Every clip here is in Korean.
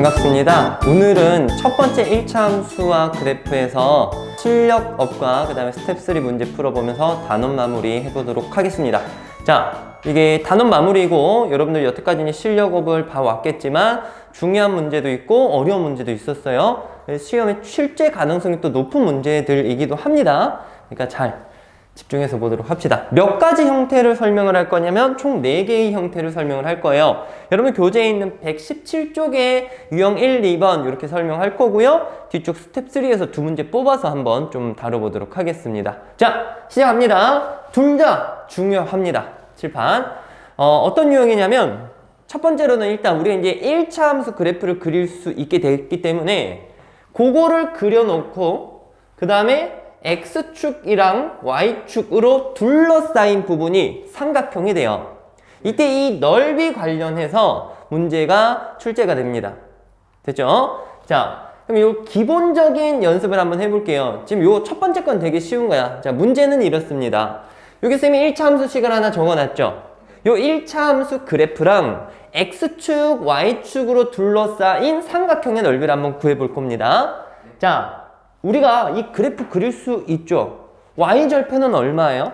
반갑습니다. 오늘은 첫 번째 1차 함수와 그래프에서 실력업과 그 다음에 스텝 3 문제 풀어보면서 단원 마무리 해보도록 하겠습니다. 자, 이게 단원 마무리고 여러분들 여태까지 실력업을 봐왔겠지만 중요한 문제도 있고 어려운 문제도 있었어요. 시험에 출제 가능성이 또 높은 문제들이기도 합니다. 그러니까 잘 집중해서 보도록 합시다. 몇 가지 형태를 설명을 할 거냐면 총 4개의 형태를 설명을 할 거예요. 여러분 교재에 있는 117쪽에 유형 1, 2번 이렇게 설명할 거고요. 뒤쪽 스텝 3에서 두 문제 뽑아서 한번 좀 다뤄보도록 하겠습니다. 자, 시작합니다. 둘 다 중요합니다. 칠판. 어떤 유형이냐면 첫 번째로는 일단 우리가 이제 1차 함수 그래프를 그릴 수 있게 됐기 때문에 그거를 그려놓고 그 다음에 X축이랑 Y축으로 둘러싸인 부분이 삼각형이 돼요. 이때 이 넓이 관련해서 문제가 출제가 됩니다. 됐죠? 자, 그럼 요 기본적인 연습을 한번 해볼게요. 지금 요 첫 번째 건 되게 쉬운 거야. 자, 문제는 이렇습니다. 여기 쌤이 1차 함수식을 하나 적어놨죠? 요 1차 함수 그래프랑 X축, Y축으로 둘러싸인 삼각형의 넓이를 한번 구해볼 겁니다. 자, 우리가 이 그래프 그릴 수 있죠? Y절편은 얼마예요?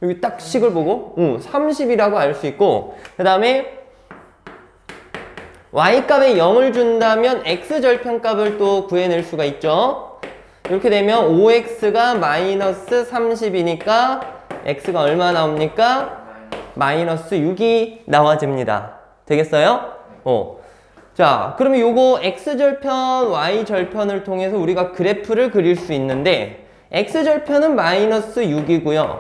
여기 딱 식을 보고 30이라고 알 수 있고 그 다음에 Y값에 0을 준다면 X절편 값을 또 구해낼 수가 있죠? 이렇게 되면 5X가 마이너스 30이니까 X가 얼마 나옵니까? 마이너스 6이 나와집니다. 되겠어요? 자, 그러면 요거 X절편, Y절편을 통해서 우리가 그래프를 그릴 수 있는데 X절편은 마이너스 6이고요.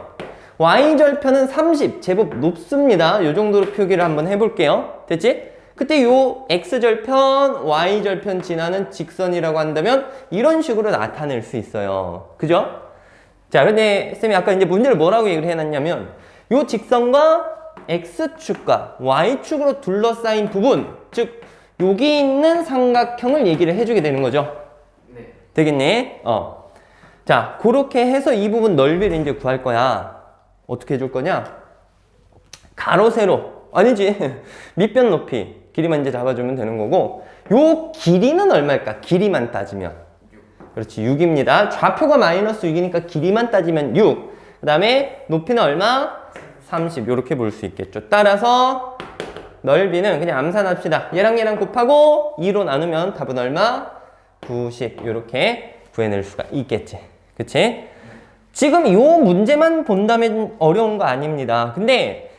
Y절편은 30, 제법 높습니다. 요 정도로 표기를 한번 해볼게요. 됐지? 그때 요 X절편, Y절편 지나는 직선이라고 한다면 이런 식으로 나타낼 수 있어요. 그죠? 자, 근데 쌤이 아까 이제 문제를 뭐라고 얘기를 해놨냐면 요 직선과 X축과 Y축으로 둘러싸인 부분, 즉 여기 있는 삼각형을 얘기를 해주게 되는 거죠. 네. 되겠네? 자, 그렇게 해서 이 부분 넓이를 이제 구할 거야. 어떻게 해줄 거냐? 가로, 세로. 아니지. 밑변 높이. 길이만 이제 잡아주면 되는 거고. 요 길이는 얼마일까? 길이만 따지면. 6. 그렇지. 6입니다. 좌표가 마이너스 6이니까 길이만 따지면 6. 그 다음에 높이는 얼마? 30. 요렇게 볼 수 있겠죠. 따라서 넓이는 그냥 암산합시다. 얘랑 얘랑 곱하고 2로 나누면 답은 얼마? 90. 이렇게 구해낼 수가 있겠지. 그치? 지금 이 문제만 본다면 어려운 거 아닙니다. 근데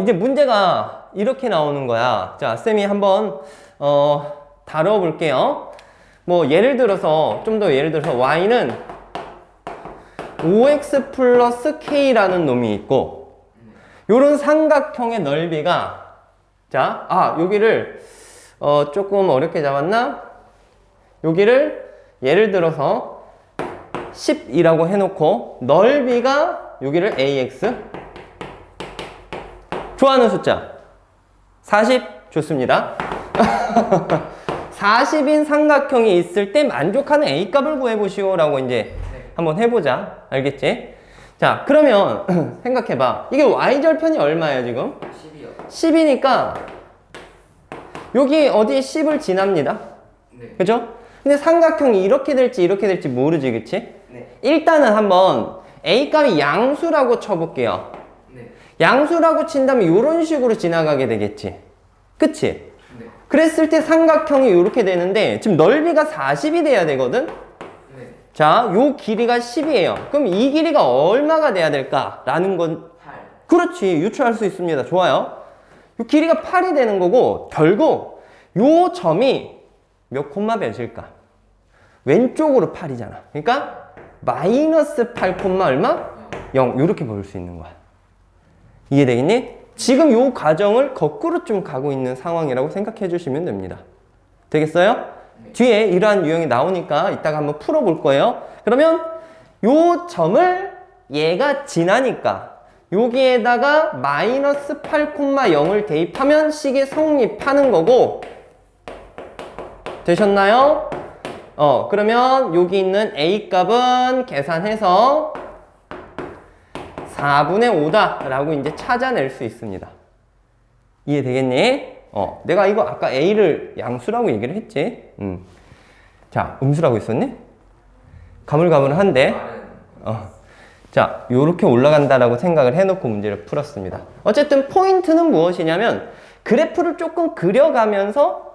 이제 문제가 이렇게 나오는 거야. 자, 쌤이 한번 다뤄볼게요. 뭐 예를 들어서 좀 더 예를 들어서 y는 5x 플러스 k라는 놈이 있고 요런 삼각형의 넓이가 자, 여기를 조금 어렵게 잡았나? 여기를 예를 들어서 10이라고 해놓고 넓이가 여기를 ax 좋아하는 숫자 40 좋습니다. 40인 삼각형이 있을 때 만족하는 a값을 구해보시오 라고 이제 한번 해보자. 알겠지? 자, 그러면 생각해봐. 이게 y절편이 얼마예요 지금? 10이니까 여기 어디 10을 지납니다. 네. 그죠? 근데 삼각형이 이렇게 될지 모르지, 그치? 네. 일단은 한번 A 값이 양수라고 쳐볼게요. 네. 양수라고 친다면 이런 식으로 지나가게 되겠지. 그치? 네. 그랬을 때 삼각형이 이렇게 되는데 지금 넓이가 40이 돼야 되거든? 네. 자, 요 길이가 10이에요. 그럼 이 길이가 얼마가 돼야 될까? 라는 건 8. 그렇지. 유추할 수 있습니다. 좋아요. 요 길이가 8이 되는 거고 결국 요 점이 몇 콤마 몇일까? 왼쪽으로 8이잖아. 그러니까 마이너스 8 콤마 얼마? 0. 이렇게 볼 수 있는 거야. 이해되겠니? 지금 요 과정을 거꾸로 좀 가고 있는 상황이라고 생각해 주시면 됩니다. 되겠어요? 뒤에 이러한 유형이 나오니까 이따가 한번 풀어볼 거예요. 그러면 요 점을 얘가 지나니까 여기에다가 마이너스 8,0을 대입하면 식이 성립하는 거고 되셨나요? 그러면 여기 있는 A 값은 계산해서 4분의 5다 라고 이제 찾아낼 수 있습니다. 이해되겠니? 내가 이거 아까 A를 양수라고 얘기를 했지. 자, 음수라고 했었니? 가물가물한데. 자, 요렇게 올라간다라고 생각을 해놓고 문제를 풀었습니다. 어쨌든 포인트는 무엇이냐면 그래프를 조금 그려가면서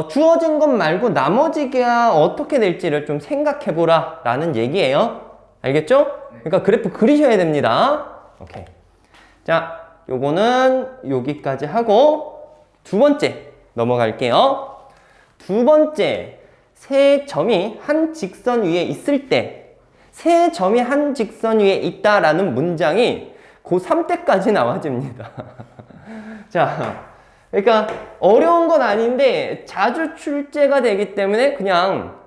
주어진 것 말고 나머지가 어떻게 될지를 좀 생각해보라 라는 얘기예요. 알겠죠? 그러니까 그래프 그리셔야 됩니다. 오케이. 자, 요거는 여기까지 하고 두 번째 넘어갈게요. 두 번째, 세 점이 한 직선 위에 있을 때 세 점이 한 직선 위에 있다라는 문장이 고3 때까지 나와집니다. 자, 그러니까 어려운 건 아닌데 자주 출제가 되기 때문에 그냥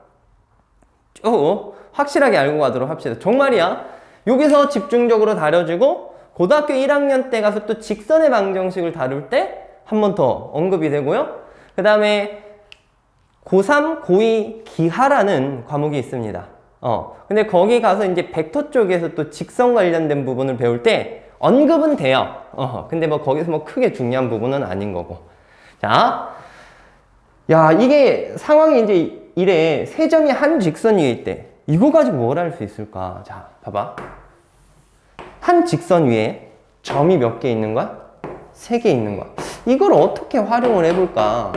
쭉 확실하게 알고 가도록 합시다. 정말이야. 여기서 집중적으로 다뤄지고 고등학교 1학년 때 가서 또 직선의 방정식을 다룰 때 한 번 더 언급이 되고요. 그 다음에 고3, 고2 기하라는 과목이 있습니다. 근데 거기 가서 이제 벡터 쪽에서 또 직선 관련된 부분을 배울 때 언급은 돼요. 근데 뭐 거기서 뭐 크게 중요한 부분은 아닌 거고. 자, 야, 이게 상황이 이제 이래. 세 점이 한 직선 위에 있대. 이거 가지고 뭘 할 수 있을까? 자, 봐봐. 한 직선 위에 점이 몇 개 있는 거야? 3개 있는 거야. 이걸 어떻게 활용을 해볼까?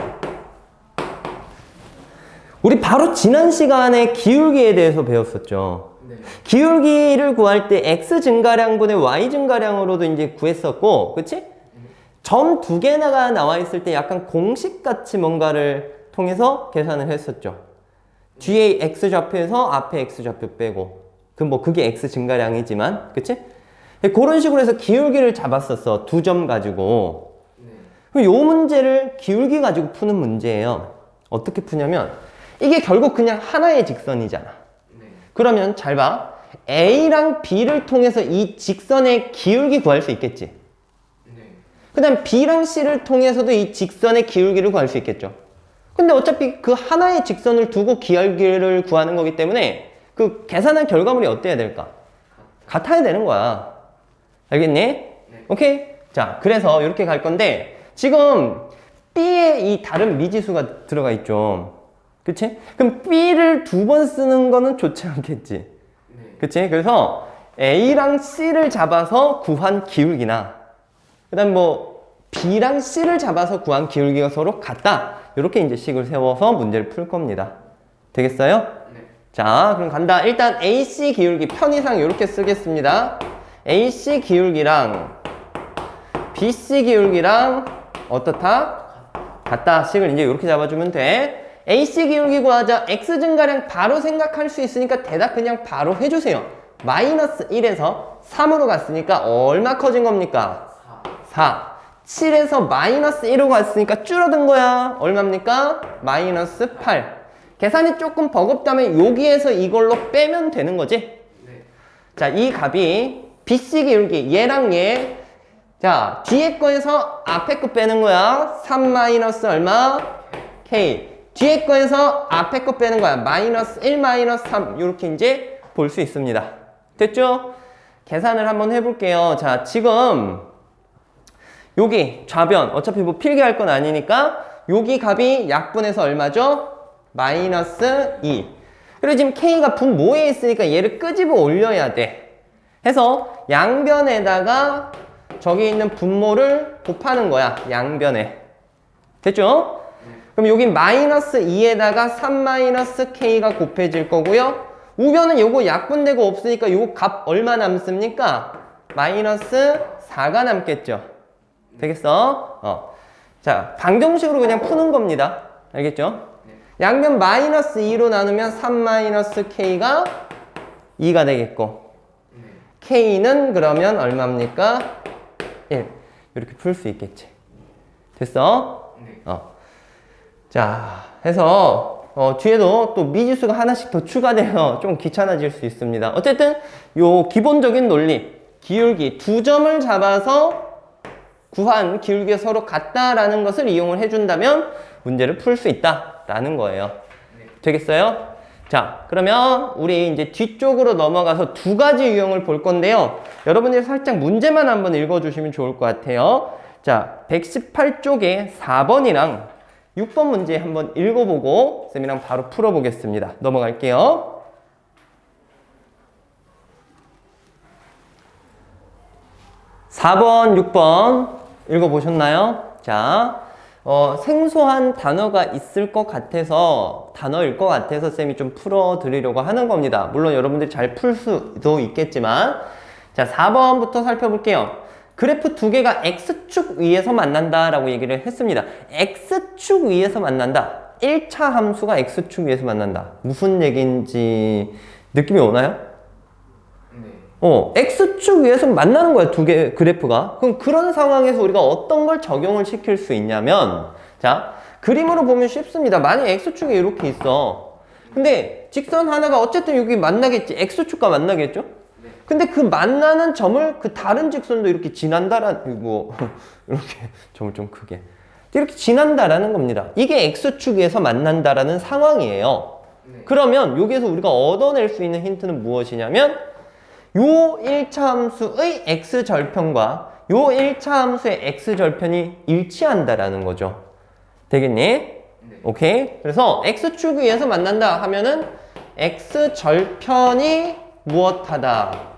우리 바로 지난 시간에 기울기에 대해서 배웠었죠. 네. 기울기를 구할 때 x 증가량분의 y 증가량으로도 이제 구했었고, 그치? 점 2개가 나와 있을 때 약간 공식같이 뭔가를 통해서 계산을 했었죠. 뒤에 x 좌표에서 앞에 x 좌표 빼고, 그게 x 증가량이지만, 그치? 그런 식으로 해서 기울기를 잡았었어. 2점 가지고. 네. 요 문제를 기울기 가지고 푸는 문제예요. 어떻게 푸냐면, 이게 결국 그냥 하나의 직선이잖아. 네. 그러면 잘 봐. A랑 B를 통해서 이 직선의 기울기 구할 수 있겠지. 네. 그 다음 B랑 C를 통해서도 이 직선의 기울기를 구할 수 있겠죠. 근데 어차피 그 하나의 직선을 두고 기울기를 구하는 거기 때문에 그 계산한 결과물이 어때야 될까? 같아야 되는 거야. 알겠니? 네. 오케이? 자, 그래서 이렇게 갈 건데 지금 B에 이 다른 미지수가 들어가 있죠. 그치? 그럼 B를 2번 쓰는 거는 좋지 않겠지? 네. 그치? 그래서 A랑 C를 잡아서 구한 기울기나 그 다음 뭐 B랑 C를 잡아서 구한 기울기가 서로 같다. 이렇게 이제 식을 세워서 문제를 풀 겁니다. 되겠어요? 네. 자, 그럼 간다. 일단 AC 기울기 편의상 이렇게 쓰겠습니다. AC 기울기랑 BC 기울기랑 어떻다? 같다. 식을 이제 이렇게 잡아주면 돼. AC 기울기 구하자. X 증가량 바로 생각할 수 있으니까 대답 그냥 바로 해주세요. 마이너스 1에서 3으로 갔으니까 얼마 커진 겁니까? 4. 7에서 마이너스 1로 갔으니까 줄어든 거야. 얼마입니까? 마이너스 8. 계산이 조금 버겁다면 여기에서 이걸로 빼면 되는 거지? 네. 자, 이 값이 BC 기울기 얘랑 얘. 자, 뒤에 거에서 앞에 거 빼는 거야. 3 마이너스 얼마? K. 뒤에 거에서 앞에 거 빼는 거야. 마이너스 1, 마이너스 3. 이렇게 이제 볼 수 있습니다. 됐죠? 계산을 한번 해볼게요. 자, 지금 여기 좌변. 어차피 뭐 필기할 건 아니니까 여기 값이 약분해서 얼마죠? 마이너스 2. 그리고 지금 K가 분모에 있으니까 얘를 끄집어 올려야 돼. 해서 양변에다가 저기 있는 분모를 곱하는 거야. 양변에. 됐죠? 그럼 여기 마이너스 2에다가 3 마이너스 K가 곱해질 거고요. 우변은 요거 약분되고 없으니까 요 값 얼마 남습니까? 마이너스 4가 남겠죠. 되겠어? 자, 방정식으로 그냥 푸는 겁니다. 알겠죠? 양변 마이너스 2로 나누면 3 마이너스 K가 2가 되겠고 K는 그러면 얼마입니까? 1. 이렇게 풀 수 있겠지. 됐어? 자, 해서 뒤에도 또 미지수가 하나씩 더 추가되어 좀 귀찮아질 수 있습니다. 어쨌든 요 기본적인 논리, 기울기 2점을 잡아서 구한 기울기가 서로 같다라는 것을 이용을 해준다면 문제를 풀 수 있다라는 거예요. 되겠어요? 자, 그러면 우리 이제 뒤쪽으로 넘어가서 두 가지 유형을 볼 건데요. 여러분들이 살짝 문제만 한번 읽어주시면 좋을 것 같아요. 자, 118쪽에 4번이랑 6번 문제 한번 읽어보고 쌤이랑 바로 풀어보겠습니다. 넘어갈게요. (4번) (6번) 읽어보셨나요? 자, 생소한 단어가 있을 것 같아서 단어일 것 같아서 쌤이 좀 풀어드리려고 하는 겁니다. 물론 여러분들이 잘 풀 수도 있겠지만, 자, 4번부터 살펴볼게요. 그래프 두 개가 x축 위에서 만난다 라고 얘기를 했습니다. x축 위에서 만난다. 1차 함수가 x축 위에서 만난다. 무슨 얘기인지 느낌이 오나요? 네. x축 위에서 만나는 거야, 두 개 그래프가. 그럼 그런 상황에서 우리가 어떤 걸 적용을 시킬 수 있냐면, 자, 그림으로 보면 쉽습니다. 만약 x축이 이렇게 있어. 근데 직선 하나가 어쨌든 여기 만나겠지. x축과 만나겠죠? 근데 그 만나는 점을 그 다른 직선도 이렇게 지난다라는, 이렇게 점을 좀 크게. 이렇게 지난다라는 겁니다. 이게 x축에서 만난다라는 상황이에요. 네. 그러면 여기에서 우리가 얻어낼 수 있는 힌트는 무엇이냐면, 요 1차 함수의 x절편과 요 1차 함수의 x절편이 일치한다라는 거죠. 되겠니? 네. 오케이? 그래서 x축 위에서 만난다 하면은 x절편이 무엇하다?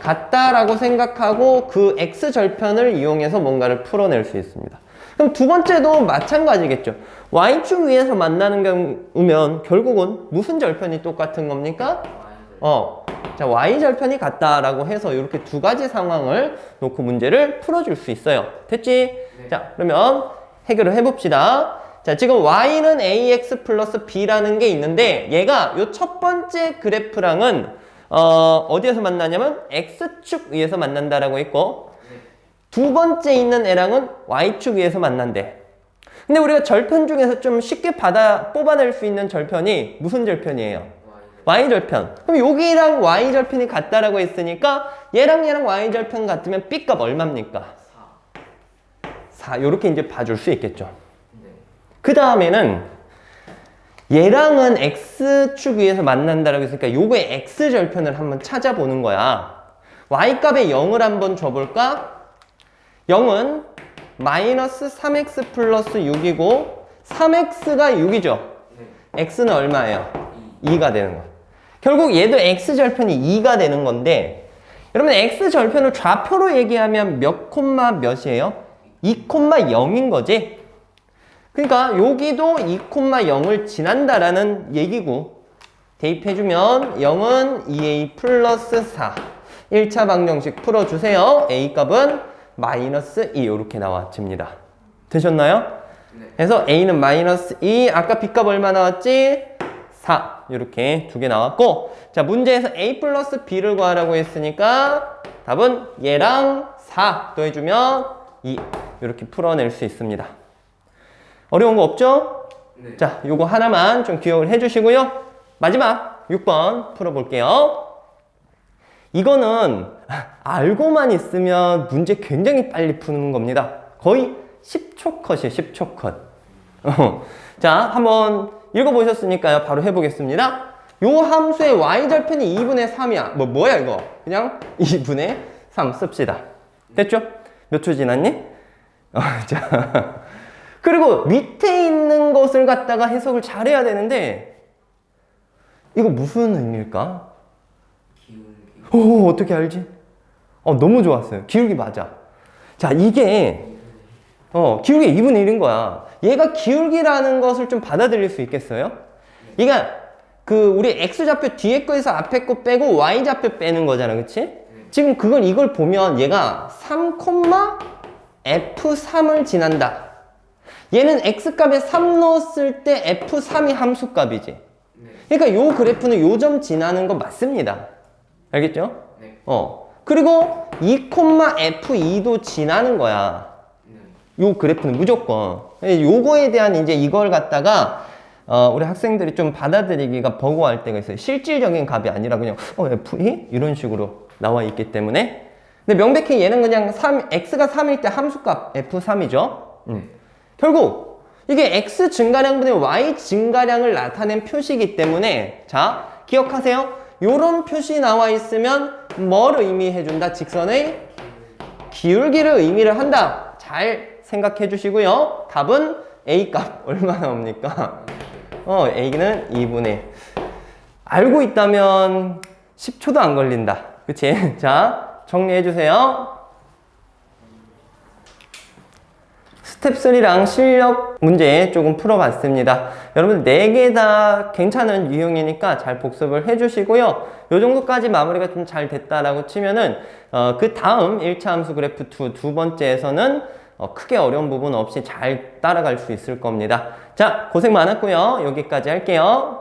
같다라고 생각하고 그 x절편을 이용해서 뭔가를 풀어낼 수 있습니다. 그럼 두 번째도 마찬가지겠죠. y축 위에서 만나는 경우면 결국은 무슨 절편이 똑같은 겁니까? 자, y절편이 같다라고 해서 이렇게 두 가지 상황을 놓고 문제를 풀어줄 수 있어요. 됐지? 네. 자, 그러면 해결을 해봅시다. 자, 지금 y는 ax 플러스 b라는 게 있는데 얘가 요 첫 번째 그래프랑은 어디에서 만나냐면 x축 위에서 만난다라고 했고, 두 번째 있는 애랑은 y축 위에서 만난대. 근데 우리가 절편 중에서 좀 쉽게 뽑아낼 수 있는 절편이 무슨 절편이에요? y절편. 그럼 여기랑 y절편이 같다라고 했으니까 얘랑 y절편 같으면 b값 얼마입니까? 4. 요렇게 이제 봐줄 수 있겠죠. 그 다음에는 얘랑은 x축 위에서 만난다라고 했으니까 요거의 x절편을 한번 찾아보는 거야. y값에 0을 한번 줘볼까? 0은 마이너스 3x 플러스 6이고 3x가 6이죠. x는 얼마예요? 2가 되는 거야. 결국 얘도 x절편이 2가 되는 건데, 여러분 x절편을 좌표로 얘기하면 몇 콤마 몇이에요? 2,0인 거지? 그러니까 여기도 2,0을 지난다라는 얘기고, 대입해주면 0은 2a 플러스 4. 1차 방정식 풀어주세요. a 값은 마이너스 2 이렇게 나와집니다. 되셨나요? 네. 그래서 a는 마이너스 2, 아까 b 값 얼마 나왔지? 4. 이렇게 두 개 나왔고, 자, 문제에서 a 플러스 b를 구하라고 했으니까 답은 얘랑 4 더해주면 2. 이렇게 풀어낼 수 있습니다. 어려운 거 없죠? 네. 자, 요거 하나만 좀 기억을 해주시고요. 마지막 6번 풀어볼게요. 이거는 알고만 있으면 문제 굉장히 빨리 푸는 겁니다. 거의 10초 컷이에요. 10초 컷. 자, 한번 읽어보셨으니까요. 바로 해보겠습니다. 요 함수의 y절편이 2분의 3이야. 뭐야 이거? 그냥 2분의 3 씁시다. 됐죠? 몇 초 지났니? 자, 그리고 밑에 있는 것을 갖다가 해석을 잘해야 되는데, 이거 무슨 의미일까? 오, 어떻게 알지? 너무 좋았어요. 기울기 맞아. 자, 이게 기울기 2분의 1인 거야. 얘가 기울기라는 것을 좀 받아들일 수 있겠어요? 그러니까 우리 x좌표 뒤에 거에서 앞에 거 빼고 y좌표 빼는 거잖아, 그치? 지금 이걸 보면 얘가 3, f3을 지난다. 얘는 x값에 3 넣었을 때 f3이 함수값이지. 그러니까 요 그래프는 요 점 지나는 거 맞습니다. 알겠죠? 네. 그리고 2,f2도 지나는 거야. 요 그래프는 무조건. 요거에 대한 이제 이걸 갖다가 우리 학생들이 좀 받아들이기가 버거워할 때가 있어요. 실질적인 값이 아니라 그냥 f2? 이런 식으로 나와 있기 때문에. 근데 명백히 얘는 그냥 x가 3일 때 함수값 f3이죠. 결국 이게 x 증가량분의 y 증가량을 나타낸 표시이기 때문에, 자, 기억하세요. 요런 표시 나와 있으면 뭘 의미해준다? 직선의 기울기를 의미를 한다. 잘 생각해 주시고요. 답은 A 값 얼마 나옵니까? A는 2분의 1. 알고 있다면 10초도 안 걸린다. 그치? 자, 정리해 주세요. 스텝 3랑 실력 문제 조금 풀어봤습니다. 여러분들 4개 다 괜찮은 유형이니까 잘 복습을 해주시고요. 요 정도까지 마무리가 좀 잘 됐다라고 치면은 그 다음 1차 함수 그래프 2 두 번째에서는 크게 어려운 부분 없이 잘 따라갈 수 있을 겁니다. 자, 고생 많았고요. 여기까지 할게요.